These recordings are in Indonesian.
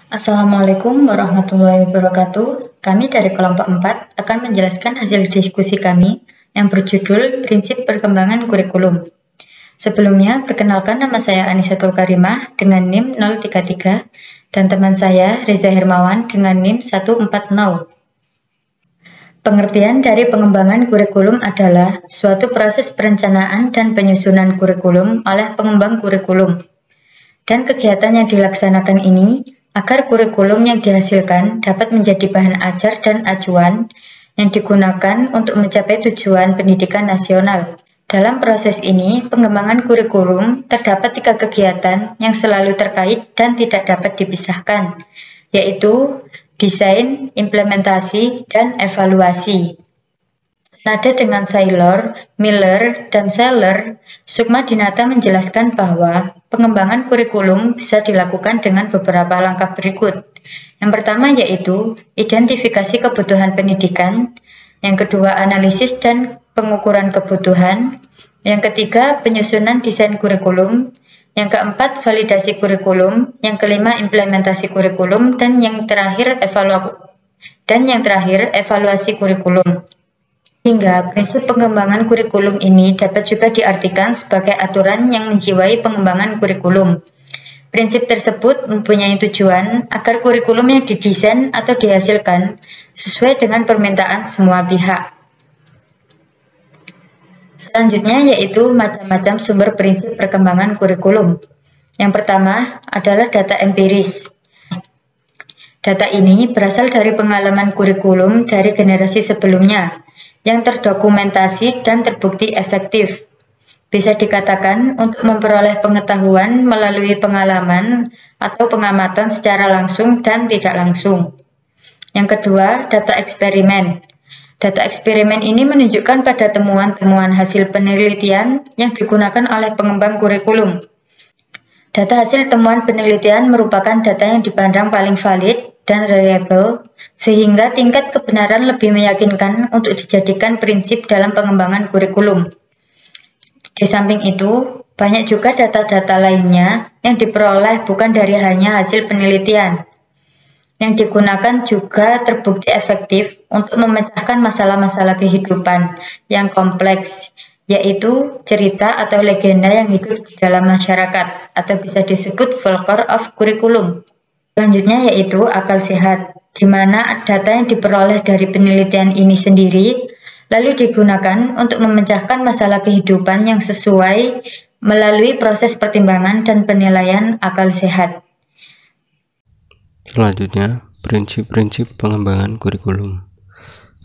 Assalamualaikum warahmatullahi wabarakatuh. Kami dari kelompok 4 akan menjelaskan hasil diskusi kami yang berjudul Prinsip Perkembangan Kurikulum. Sebelumnya, perkenalkan nama saya Anisatul Karimah dengan NIM 033 dan teman saya Reza Hermawan dengan NIM 140. Pengertian dari pengembangan kurikulum adalah suatu proses perencanaan dan penyusunan kurikulum oleh pengembang kurikulum. Dan kegiatan yang dilaksanakan ini agar kurikulum yang dihasilkan dapat menjadi bahan ajar dan acuan yang digunakan untuk mencapai tujuan pendidikan nasional. Dalam proses ini, pengembangan kurikulum terdapat 3 kegiatan yang selalu terkait dan tidak dapat dipisahkan, yaitu desain, implementasi, dan evaluasi. Senada dengan Saylor, Miller, dan Seller, Sukma Dinata menjelaskan bahwa pengembangan kurikulum bisa dilakukan dengan beberapa langkah berikut. Yang pertama yaitu identifikasi kebutuhan pendidikan, yang kedua analisis dan pengukuran kebutuhan, yang ketiga penyusunan desain kurikulum, yang keempat validasi kurikulum, yang kelima implementasi kurikulum, dan yang terakhir evaluasi kurikulum. Hingga prinsip pengembangan kurikulum ini dapat juga diartikan sebagai aturan yang menjiwai pengembangan kurikulum. Prinsip tersebut mempunyai tujuan agar kurikulum yang didesain atau dihasilkan sesuai dengan permintaan semua pihak. Selanjutnya yaitu macam-macam sumber prinsip perkembangan kurikulum. Yang pertama adalah data empiris. Data ini berasal dari pengalaman kurikulum dari generasi sebelumnya, yang terdokumentasi dan terbukti efektif. Bisa dikatakan untuk memperoleh pengetahuan melalui pengalaman atau pengamatan secara langsung dan tidak langsung. Yang kedua, data eksperimen. Data eksperimen ini menunjukkan pada temuan-temuan hasil penelitian yang digunakan oleh pengembang kurikulum. Data hasil temuan penelitian merupakan data yang dipandang paling valid dan reliable, sehingga tingkat kebenaran lebih meyakinkan untuk dijadikan prinsip dalam pengembangan kurikulum. Di samping itu, banyak juga data-data lainnya yang diperoleh bukan dari hanya hasil penelitian, yang digunakan juga terbukti efektif untuk memecahkan masalah-masalah kehidupan yang kompleks, yaitu cerita atau legenda yang hidup di dalam masyarakat, atau bisa disebut folklore of kurikulum. Selanjutnya yaitu akal sehat, di mana data yang diperoleh dari penelitian ini sendiri lalu digunakan untuk memecahkan masalah kehidupan yang sesuai melalui proses pertimbangan dan penilaian akal sehat. Selanjutnya, prinsip-prinsip pengembangan kurikulum.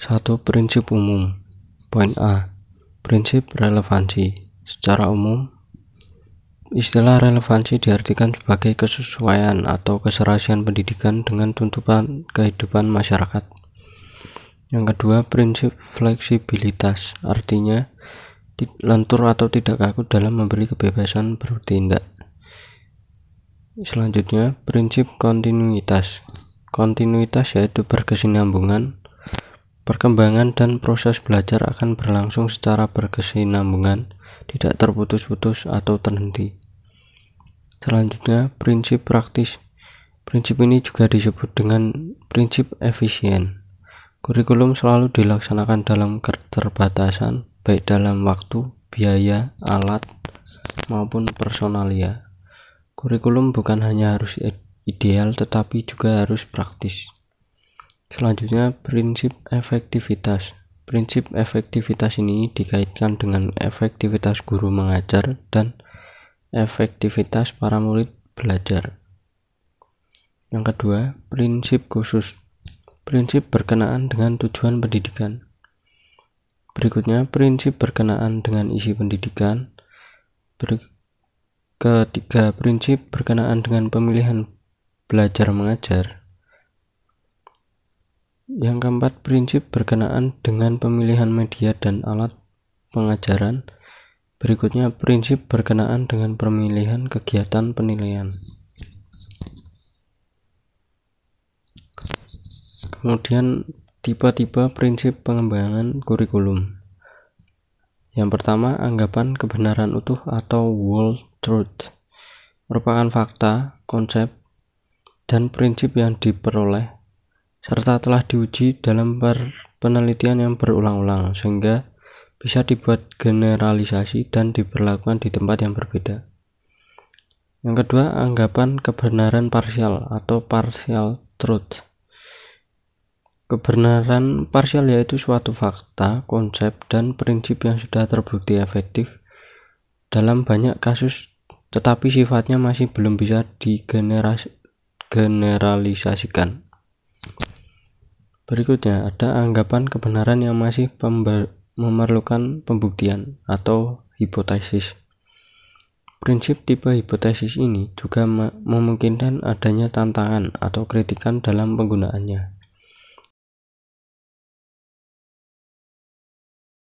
1. Prinsip umum. Poin A. Prinsip relevansi. Secara umum, istilah relevansi diartikan sebagai kesesuaian atau keserasian pendidikan dengan tuntutan kehidupan masyarakat. Yang kedua, prinsip fleksibilitas, artinya lentur atau tidak kaku dalam memberi kebebasan bertindak. Selanjutnya, prinsip kontinuitas. Kontinuitas yaitu berkesinambungan, perkembangan dan proses belajar akan berlangsung secara berkesinambungan, tidak terputus-putus atau terhenti. Selanjutnya, prinsip praktis. Prinsip ini juga disebut dengan prinsip efisien. Kurikulum selalu dilaksanakan dalam keterbatasan, baik dalam waktu, biaya, alat, maupun personalia. Kurikulum bukan hanya harus ideal, tetapi juga harus praktis. Selanjutnya, prinsip efektivitas. Prinsip efektivitas ini dikaitkan dengan efektivitas guru mengajar dan efektivitas para murid belajar. Yang kedua, prinsip khusus. Prinsip berkenaan dengan tujuan pendidikan. Berikutnya, prinsip berkenaan dengan isi pendidikan. Ketiga, prinsip berkenaan dengan pemilihan belajar mengajar. Yang keempat, prinsip berkenaan dengan pemilihan media dan alat pengajaran. Berikutnya, prinsip berkenaan dengan pemilihan kegiatan penilaian. Kemudian, tipe-tipe prinsip pengembangan kurikulum. Yang pertama, anggapan kebenaran utuh atau whole truth, merupakan fakta, konsep, dan prinsip yang diperoleh, serta telah diuji dalam penelitian yang berulang-ulang, sehingga bisa dibuat generalisasi dan diberlakukan di tempat yang berbeda. Yang kedua, anggapan kebenaran parsial atau partial truth. Kebenaran parsial yaitu suatu fakta, konsep, dan prinsip yang sudah terbukti efektif dalam banyak kasus, tetapi sifatnya masih belum bisa digeneralisasikan. Berikutnya, ada anggapan kebenaran yang masih memerlukan pembuktian atau hipotesis. Prinsip tipe hipotesis ini juga memungkinkan adanya tantangan atau kritikan dalam penggunaannya.